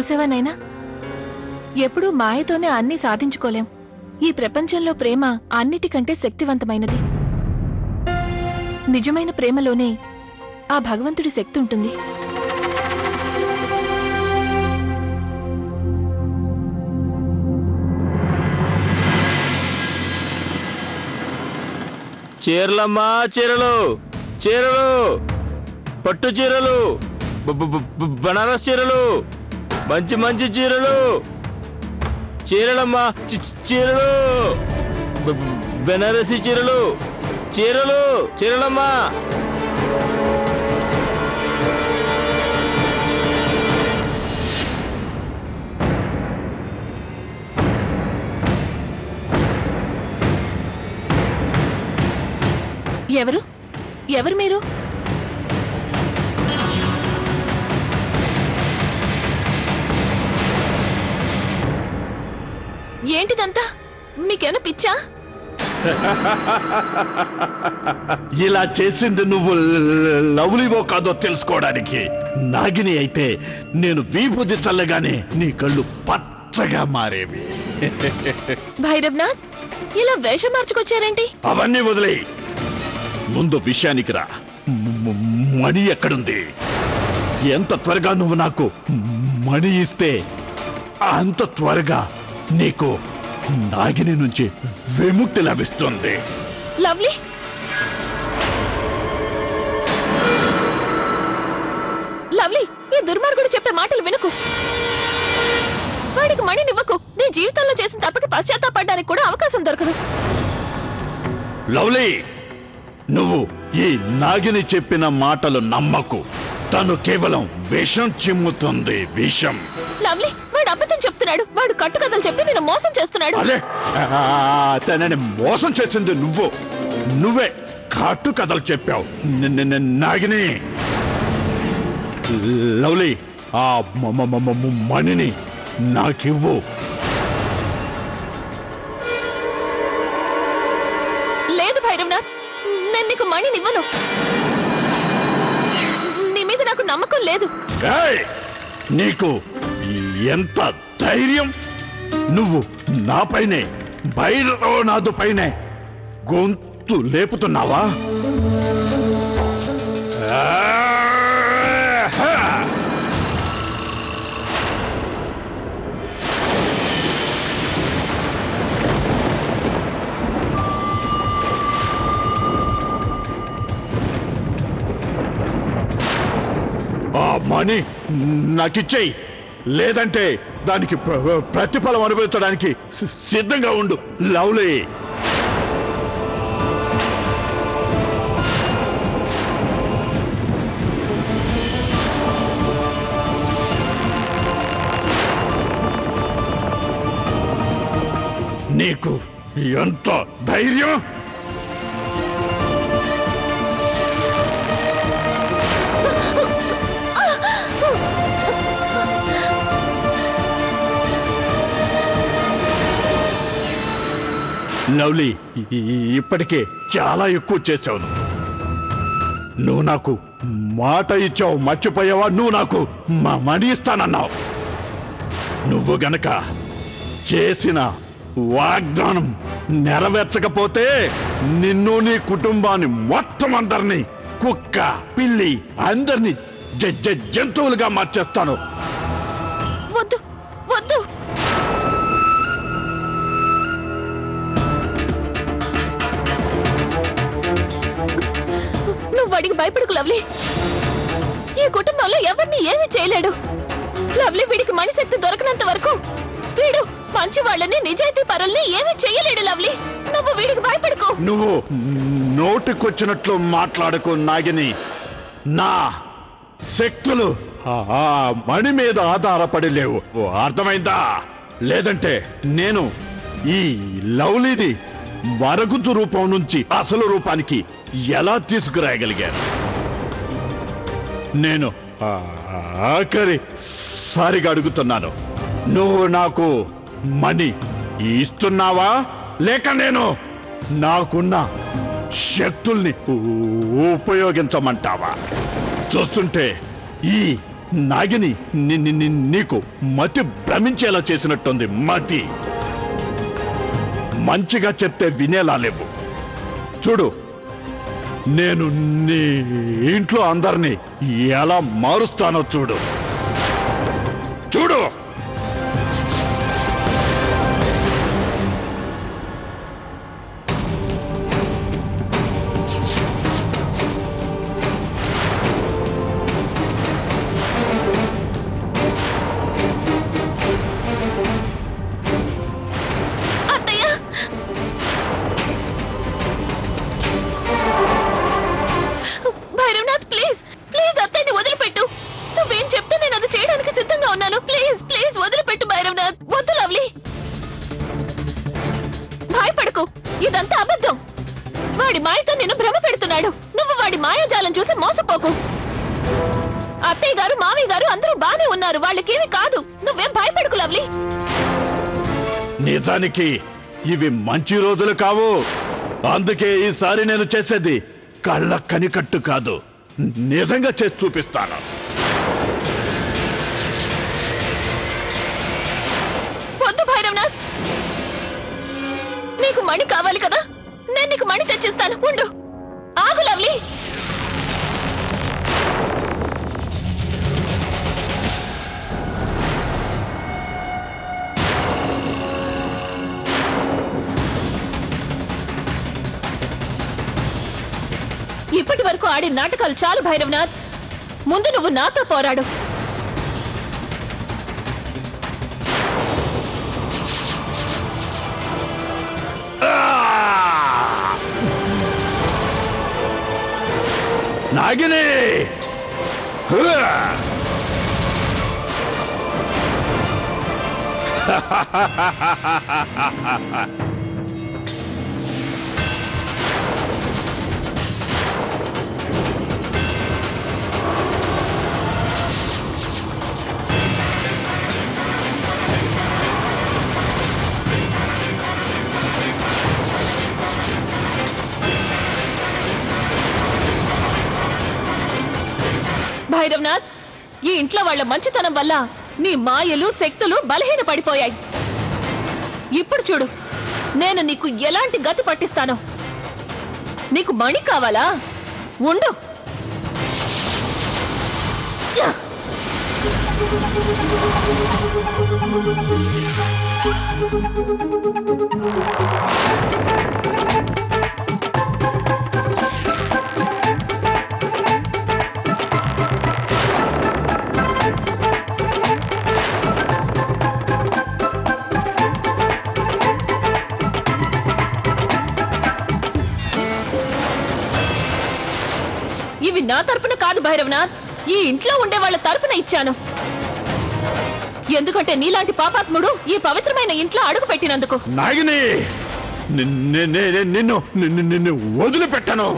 చూసావా నైనా, ఎప్పుడూ మాయతోనే అన్నీ సాధించుకోలేం. ఈ ప్రపంచంలో ప్రేమ అన్నిటికంటే శక్తివంతమైనది. నిజమైన ప్రేమలోనే ఆ భగవంతుడి శక్తి ఉంటుంది. చీరలమ్మా, చీరలు చీరలు, పట్టు చీరలు, బనారస్ చీరలు, మంచి మంచి చీరలు, చీరలమ్మా, చీరలు, బనారసి చీరలు, చీరలు, చీరలమ్మా. ఎవరు ఎవరు మీరు? ఏంటిదంతా? మీకేమైనా పిచ్చా? ఇలా చేసింది నువ్వు లవ్లీవో కాదో తెలుసుకోవడానికి. నాగిని అయితే నేను విభూతి చల్లగానే నీ కళ్ళు పచ్చగా మారేవి. భైరవ్నాథ్, ఇలా వేషం మార్చుకొచ్చారేంటి? అవన్నీ వదిలే, ముందు విషయానికి రా. మణి ఎక్కడుంది? ఎంత త్వరగా నువ్వు నాకు మణి ఇస్తే అంత త్వరగా నీకు నాగిని నుంచి విముక్తి లభిస్తుంది. లవ్లీ, లవ్లీ, ఈ దుర్మార్గుడు చెప్పే మాటలు వినకు. వాడికి మణినివ్వకు. నీ జీవితంలో చేసిన తప్పకి పశ్చాత్తాపడడానికి కూడా అవకాశం దొరకదు. లవ్లీ, నువ్వు ఈ నాగిని చెప్పిన మాటలు నమ్మకు. తను కేవలం విషం చిమ్ముతుంది, విషం. లవ్లీ, వాడు అబద్ధం చెప్తున్నాడు. వాడు కట్టుకథలు చెప్పి నేను మోసం చేస్తున్నాడు. అదే తనని మోసం చేసింది నువ్వు. నువ్వే కట్టు కథలు చెప్పావు. నాగిని, లవ్లీ, ఆ మణిని నాకివ్వు. లేదు భైరవ్నాథ్, నేను నీకు మణినివ్వను. నీ మీద నాకు నమ్మకం లేదు. నీకు ఎంత ధైర్యం? నువ్వు నాపైనే, భైరవనాథు పైనే గొంతు లేపుతున్నావా? ఆ మణి నాకిచ్చేయి, లేదంటే దానికి ప్రతిఫలం అనుభవించడానికి సిద్ధంగా ఉండు. లవ్లీ, నీకు ఎంత ధైర్యం? లవ్లీ, ఇప్పటికే చాలా ఎక్కువ చేశావు. నువ్వు నాకు మాట ఇచ్చావు, మర్చిపోయావా? నువ్వు నాకు మణి ఇస్తానన్నావు. నువ్వు గనక చేసిన వాగ్దానం నెరవేర్చకపోతే నిన్ను, నీ కుటుంబాన్ని మొత్తం అందరినీ, కుక్క, పిల్లి అందరినీ జంతువులుగా మార్చేస్తాను. వద్దు, వద్దు. వాడికి భయపడకు లవ్లీ. ఈ కుటుంబంలో ఎవరిని ఏమీ చేయలేడు. లవ్లీ, వీడికి మణిశక్తి దొరకనంత వరకు వీడు మంచి వాళ్ళని, నిజాయితీ పరుల్ని ఏమీ చేయలేడు. లవ్లీ, నువ్వు వీడికి భయపడకు. నువ్వు నోటికొచ్చినట్లు మాట్లాడకు నాగిని. నా శక్తులు ఆ మణి మీద ఆధారపడి లేవు, అర్థమైందా? లేదంటే నేను ఈ లవ్లీని మరుగుతు రూపం నుంచి అసలు రూపానికి ఎలా తీసుకురాగలిగాను? నేను ఆఖరిసారిగా అడుగుతున్నాను, నువ్వు నాకు మణి ఇస్తున్నావా, లేక నేను నాకున్న శక్తుల్ని ఉపయోగించమంటావా? చూస్తుంటే ఈ నాగిని నీకు మతి భ్రమించేలా చేసినట్టుంది. మతి మంచిగా చెప్తే వినేలా లేవు. చూడు, నేను నీ ఇంట్లో అందరినీ ఎలా మారుస్తానో చూడు. చూడు, ఇదంతా అబద్ధం. వాడి మాయతో నిన్ను భ్రమ పెడుతున్నాడు. నువ్వు వాడి మాయాజాలం చూసి మోసపోకు. అత్తయ్య గారు, మామయ్య గారు అందరూ బానే ఉన్నారు. వాళ్ళకేమీ కాదు. నువ్వేం భయపడకు లవ్లీ. నిజానికి ఇవి మంచి రోజులు కావు. అందుకే ఈసారి నేను చేసేది కళ్ళ కనికట్టు కాదు, నిజంగా చేసి చూపిస్తాను. వద్దు భైరవనాథ్, నీకు మణి కావాలి కదా, నేను నీకు మణి తెచ్చిస్తాను. ఉండు, ఆగు లవ్లీ. ఇప్పటి వరకు ఆడిన నాటకాలు చాలు భైరవనాథ్. ముందు నువ్వు నాతో పోరాడు. నాగిని, భైరవనాథ్, ఈ ఇంట్లో వాళ్ల మంచితనం వల్ల నీ మాయలు, శక్తులు బలహీన పడిపోయాయి. ఇప్పుడు చూడు, నేను నీకు ఎలాంటి గతి పట్టిస్తానో. నీకు మణి కావాలా? ఉండు. ఇవి నా తరపున కాదు భైరవనాథ్, ఈ ఇంట్లో ఉండే వాళ్ళ తరపున ఇచ్చాను. ఎందుకంటే నీలాంటి పాపాత్ముడు ఈ పవిత్రమైన ఇంట్లో అడుగు పెట్టినందుకు. నాగిని, నిన్ను నిన్ను వదిలిపెట్టను.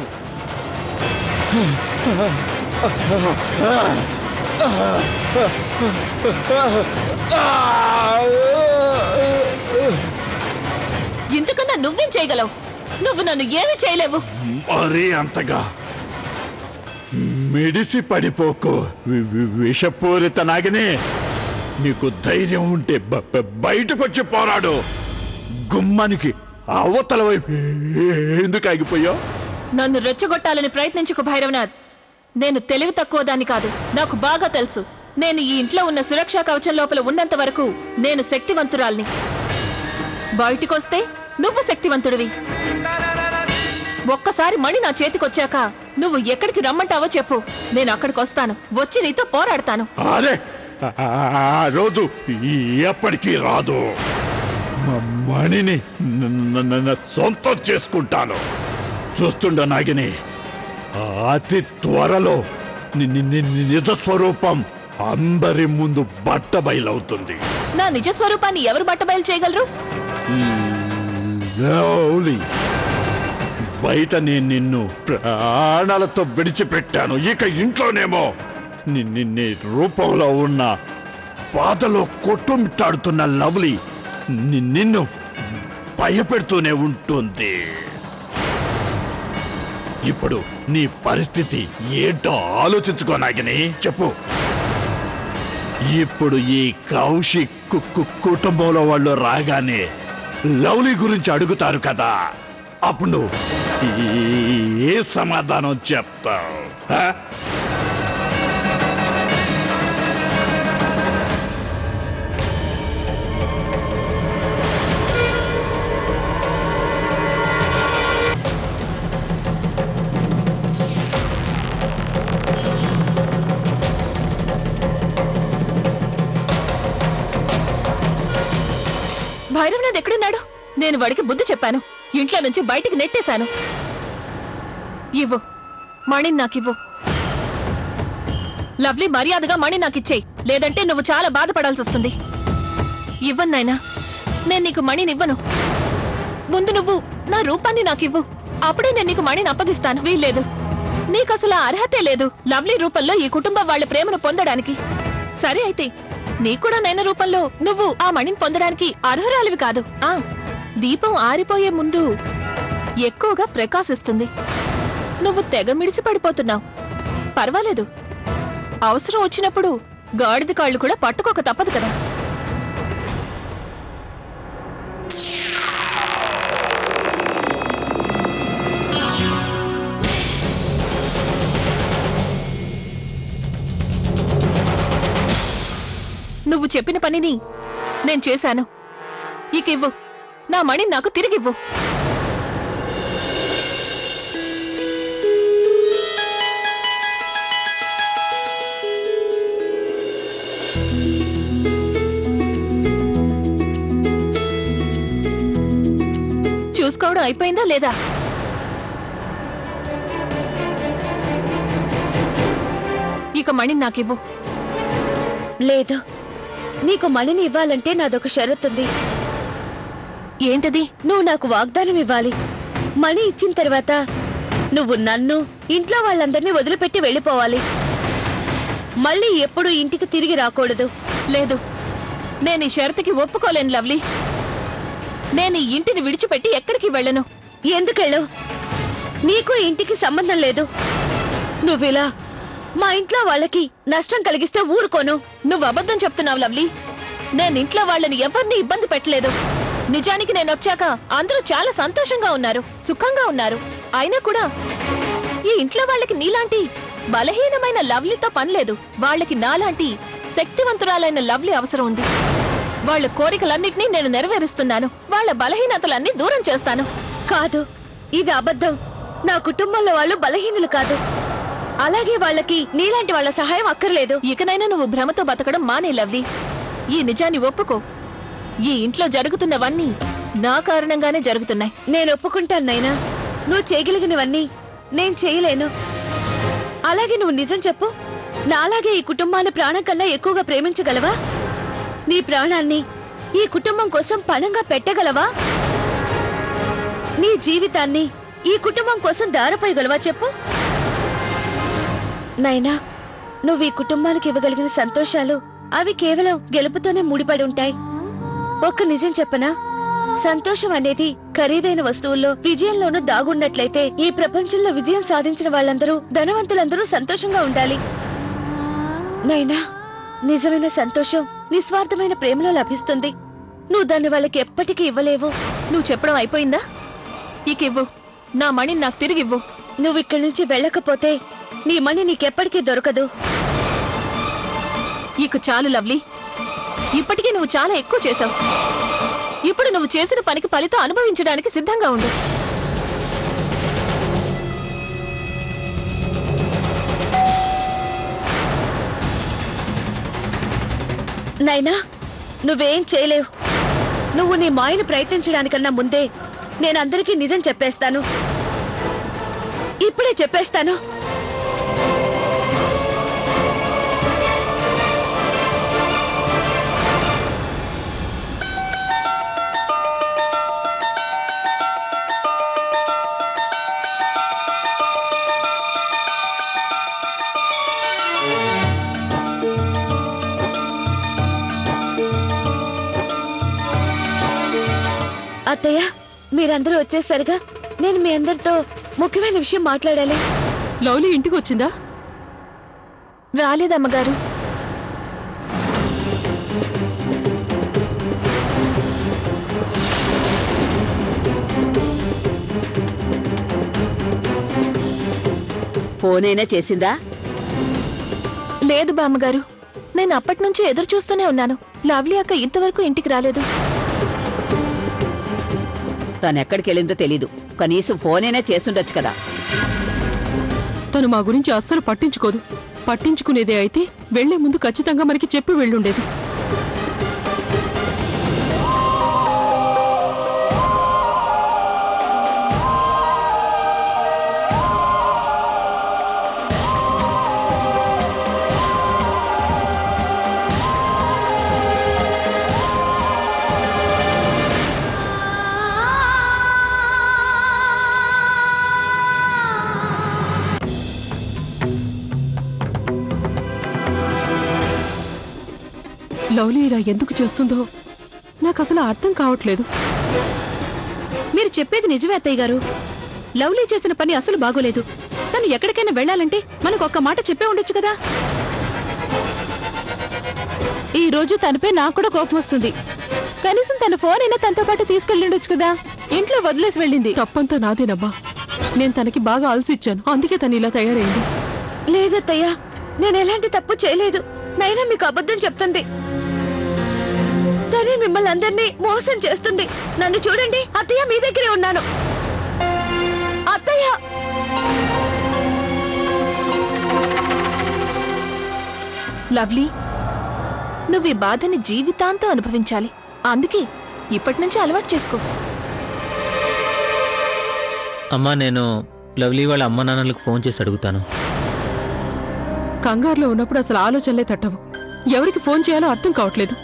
ఇంతకన్నా నువ్వేం చేయగలవు? నువ్వు నన్ను ఏమీ చేయలేవు. మరీ అంతగా మెడిసి పడిపోకు విషపూరిత నాగిని. నీకు ధైర్యం ఉంటే బయటకొచ్చి పోరాడు. గుమ్మానికి అవతల వైపు ఎందుకు ఆగిపోయావు? నన్ను రెచ్చగొట్టాలని ప్రయత్నించుకు భైరవనాథ్. నేను తెలివి తక్కువ దాన్ని కాదు. నాకు బాగా తెలుసు, నేను ఈ ఇంట్లో ఉన్న సురక్షా కవచం లోపల ఉన్నంత వరకు నేను శక్తివంతురాల్ని. బయటికొస్తే నువ్వు శక్తివంతుడివి. ఒక్కసారి మణి నా చేతికొచ్చాక నువ్వు ఎక్కడికి రమ్మంటావో చెప్పు, నేను అక్కడికి వస్తాను. వచ్చి నీతో పోరాడతాను. అరే, ఆ రోజు ఎప్పటికీ రాదు. మణిని సొంతం చేసుకుంటాను. చూస్తుండ నాగిని, అతి త్వరలో నిజ స్వరూపం అందరి ముందు బట్టబయలవుతుంది. నా నిజ స్వరూపాన్ని ఎవరు బట్టబయలు చేయగలరు? బయట నేను నిన్ను ప్రాణాలతో విడిచిపెట్టాను. ఇక ఇంట్లోనేమో నీ రూపంలో ఉన్న బాధలో కొట్టుమిట్టాడుతున్న లవ్లీ నిన్ను భయపెడుతూనే ఉంటుంది. ఇప్పుడు నీ పరిస్థితి ఏంటో ఆలోచించుకో నాగిని, చెప్పు. ఇప్పుడు ఈ కౌశిక్ కుటుంబంలో వాళ్ళు రాగానే లవ్లీ గురించి అడుగుతారు కదా, అప్పుడు నువ్వు ఏ సమాధానం చెప్తావు? ఆ? భైరవనాథ్ ఎక్కడున్నాడు? నేను వాడికి బుద్ధి చెప్పాను, ఇంట్లో నుంచి బయటికి నెట్టేశాను. ఇవ్వు మణిని నాకివ్వు. లవ్లీ మర్యాదగా మణి నాకిచ్చేయి, లేదంటే నువ్వు చాలా బాధపడాల్సి వస్తుంది. ఇవ్వను నాయనా, నేను నీకు మణినివ్వను. ముందు నువ్వు నా రూపాన్ని నాకివ్వు, అప్పుడే నేను నీకు మణిని అప్పగిస్తాను. వీల్లేదు, నీకసలు ఆ అర్హతే లేదు లవ్లీ రూపంలో ఈ కుటుంబం వాళ్ళ ప్రేమను పొందడానికి. సరే అయితే నీకు కూడా నైనా రూపంలో నువ్వు ఆ మణిని పొందడానికి అర్హురాలివి కాదు. దీపం ఆరిపోయే ముందు ఎక్కువగా ప్రకాశిస్తుంది. నువ్వు తెగ మిడిసి పడిపోతున్నావు. పర్వాలేదు, అవసరం వచ్చినప్పుడు గాడిద కాళ్ళు కూడా పట్టుకోక తప్పదు కదా. నువ్వు చెప్పిన పనిని నేను చేశాను. ఇక ఇవ్వు, నా మణిని నాకు తిరిగివ్వు. చూసుకోవడం అయిపోయిందా లేదా? ఇక మణిని నాకివ్వు. లేదు, నీకు మణిని ఇవ్వాలంటే నాదొక షరతుంది. ఏంటది? నువ్వు నాకు వాగ్దానం ఇవ్వాలి. మణి ఇచ్చిన తర్వాత నువ్వు నన్ను, ఇంట్లో వాళ్ళందరినీ వదిలిపెట్టి వెళ్ళిపోవాలి. మళ్ళీ ఎప్పుడు ఇంటికి తిరిగి రాకూడదు. లేదు, నేను ఈ షరతుకి ఒప్పుకోలేను లవ్లీ. నేను ఈ ఇంటిని విడిచిపెట్టి ఎక్కడికి వెళ్ళను. ఎందుకెళ్ళు? నీకు ఇంటికి సంబంధం లేదు. నువ్విలా మా ఇంట్లో వాళ్ళకి నష్టం కలిగిస్తే ఊరుకోను. నువ్వు అబద్ధం చెప్తున్నావు లవ్లీ. నేను ఇంట్లో వాళ్ళని ఎవరిని ఇబ్బంది పెట్టలేదు. నిజానికి నేను వచ్చాక అందరూ చాలా సంతోషంగా ఉన్నారు, సుఖంగా ఉన్నారు. అయినా కూడా ఈ ఇంట్లో వాళ్ళకి నీలాంటి బలహీనమైన లవ్లీతో పనిలేదు. వాళ్ళకి నాలాంటి శక్తివంతురాలైన లవ్లీ అవసరం ఉంది. వాళ్ళ కోరికలన్నిటినీ నేను నెరవేరుస్తున్నాను. వాళ్ళ బలహీనతలన్నీ దూరం చేస్తాను. కాదు, ఇది అబద్ధం. నా కుటుంబంలో వాళ్ళు బలహీనులు కాదు. అలాగే వాళ్ళకి నీలాంటి వాళ్ళ సహాయం అక్కర్లేదు. ఇకనైనా నువ్వు భ్రమతో బతకడం మానే లవ్లీ. ఈ నిజాన్ని ఒప్పుకో. ఈ ఇంట్లో జరుగుతున్నవన్నీ నా కారణంగానే జరుగుతున్నాయి. నేను ఒప్పుకుంటాను నైనా, నువ్వు చేయగలిగినవన్నీ నేను చేయలేను. అలాగే నువ్వు నిజం చెప్పు, నాలాగే ఈ కుటుంబాన్ని ప్రాణం కన్నా ఎక్కువగా ప్రేమించగలవా? నీ ప్రాణాన్ని ఈ కుటుంబం కోసం పణంగా పెట్టగలవా? నీ జీవితాన్ని ఈ కుటుంబం కోసం దారపోయగలవా చెప్పు. నైనా, నువ్వు ఈ కుటుంబానికి ఇవ్వగలిగిన సంతోషాలు అవి కేవలం గెలుపుతోనే ముడిపడి ఉంటాయి. ఒక్క నిజం చెప్పనా, సంతోషం అనేది ఖరీదైన వస్తువుల్లో, విజయంలోనూ దాగున్నట్లయితే ఈ ప్రపంచంలో విజయం సాధించిన వాళ్ళందరూ, ధనవంతులందరూ సంతోషంగా ఉండాలి. నైనా, నిజమైన సంతోషం నిస్వార్థమైన ప్రేమలో లభిస్తుంది. నువ్వు దాన్ని వాళ్ళకి ఎప్పటికీ ఇవ్వలేవు. నువ్వు చెప్పడం అయిపోయిందా? ఇక ఇవ్వు, నా మణిని నాకు తిరిగివ్వు. నువ్వు ఇక్కడి నుంచి వెళ్ళకపోతే నీ మణి నీకెప్పటికీ దొరకదు. ఇక చాలు లవ్లీ, ఇప్పటికీ నువ్వు చాలా ఎక్కువ చేశావు. ఇప్పుడు నువ్వు చేసిన పనికి ఫలితం అనుభవించడానికి సిద్ధంగా ఉండు. నైనా, నువ్వేం చేయలేవు. నువ్వు నీ మాయను ప్రయత్నించడానికన్నా ముందే నేనందరికీ నిజం చెప్పేస్తాను. ఇప్పుడే చెప్పేస్తాను. అత్తయ్య, మీరందరూ వచ్చేసరిగా నేను మీ అందరితో ముఖ్యమైన విషయం మాట్లాడాలి. లవ్లీ ఇంటికి వచ్చిందా? రాలేదమ్మగారు. ఫోనైనా చేసిందా? లేదు బామ్మగారు, నేను అప్పటి నుంచి ఎదురు చూస్తూనే ఉన్నాను. లవ్లీ అక్క ఇంతవరకు ఇంటికి రాలేదు. తనెక్కడికెళ్ళిందో తెలీదు. కనీసం ఫోనైనా చేసుండొచ్చు కదా. తను మా గురించి అస్సలు పట్టించుకోదు. పట్టించుకునేదే అయితే వెళ్లే ముందు ఖచ్చితంగా మనకి చెప్పి వెళ్ళుండేది. లవ్లీ ఇలా ఎందుకు చేస్తుందో నాకు అసలు అర్థం కావట్లేదు. మీరు చెప్పేది నిజమే అత్తయ్య గారు. లవ్లీ చేసిన పని అసలు బాగోలేదు. తను ఎక్కడికైనా వెళ్ళాలంటే మనకు ఒక్క మాట చెప్పే ఉండొచ్చు కదా. ఈ రోజు తనపై నాకు కూడా కోపం వస్తుంది. కనీసం తన ఫోన్ అయినా తనతో పాటు తీసుకెళ్ళిండొచ్చు కదా. ఇంట్లో వదిలేసి వెళ్ళింది. తప్పంతా నాదేనబ్బా. నేను తనకి బాగా అలసిచ్చాను. అందుకే తను ఇలా తయారైంది. లేదత్తయ్య, నేను ఎలాంటి తప్పు చేయలేదు. నైనా మీకు అబద్ధం చెప్తుంది. తనే మిమ్మల్ని అందరినీ మోసం చేస్తుంది. నన్ను చూడండి అత్తయ్య, మీ దగ్గరే ఉన్నాను. అత్తయ్య, లవ్లీ, నువ్వు ఈ బాధని జీవితాంతం అనుభవించాలి. అందుకే ఇప్పటి నుంచి అలవాటు చేసుకో. అమ్మా, నేను లవ్లీ వాళ్ళ అమ్మ నాన్నలకు ఫోన్ చేసి అడుగుతాను. కంగారులో ఉన్నప్పుడు అసలు ఆలోచనలే తట్టవు. ఎవరికి ఫోన్ చేయాలో అర్థం కావట్లేదు.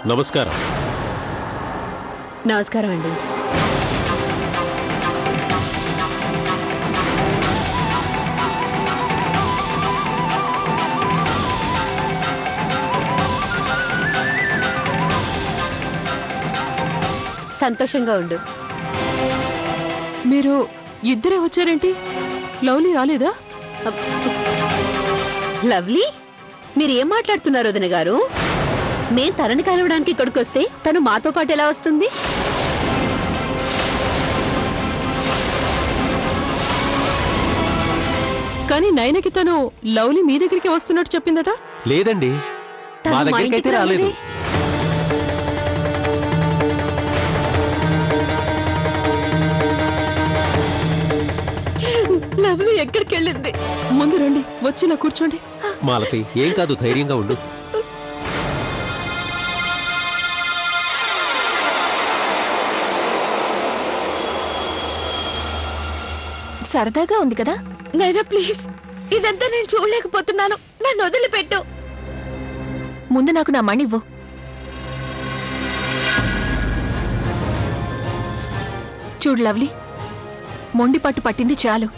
నమస్కారం. నమస్కారం అండి. సంతోషంగా ఉండు. మీరు ఇద్దరే వచ్చారేంటి? లవ్లీ రాలేదా? లవ్లీ, మీరేం మాట్లాడుతున్నారు వదిన గారు? మేం తనని కలవడానికి ఇక్కడికి వస్తే తను మాతో పాటు ఎలా వస్తుంది? కానీ నైనకి తను లవ్లీ మీ దగ్గరికి వస్తున్నట్టు చెప్పిందట. లేదండి, తను మా ఇంటికి రాలేదే. లవ్లీ ఎక్కడికి వెళ్ళింది? ముందు రండి, వచ్చి ఇలా కూర్చోండి. మాలతి, ఏం కాదు, ధైర్యంగా ఉండు. సరదాగా ఉంది కదా. నైనా ప్లీజ్, ఇదంతా నేను చూడలేకపోతున్నాను. నన్ను వదిలిపెట్టు. ముందు నాకు నా మణి ఇవ్వు. చూడు లవ్లీ, మొండి పట్టు పట్టింది చాలు.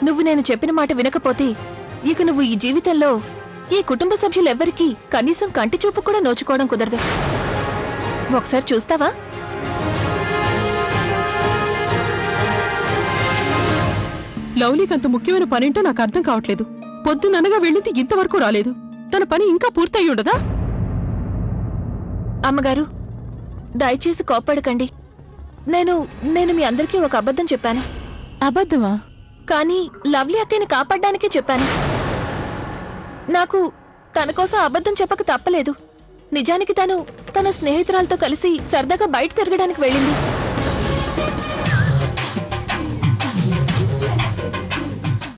నువ్వు నేను చెప్పిన మాట వినకపోతే ఇక నువ్వు ఈ జీవితంలో ఈ కుటుంబ సభ్యులెవ్వరికీ కనీసం కంటి చూపు కూడా నోచుకోవడం కుదరదు. ఒకసారి చూస్తావా? లవ్లీకి అంత ముఖ్యమైన పనేంటో నాకు అర్థం కావట్లేదు. పొద్దుననగా వెళ్ళింది, ఇంతవరకు రాలేదు. తన పని ఇంకా పూర్తయి ఉండదా? అమ్మగారు, దయచేసి కోప్పడకండి. నేను మీ అందరికీ ఒక అబద్ధం చెప్పాను. అబద్ధమా? కానీ లవ్లీ అక్కని కాపాడడానికే చెప్పాను. నాకు తన కోసం అబద్ధం చెప్పక తప్పలేదు. నిజానికి తను తన స్నేహితురాలతో కలిసి సరదాగా బయట తిరగడానికి వెళ్ళింది.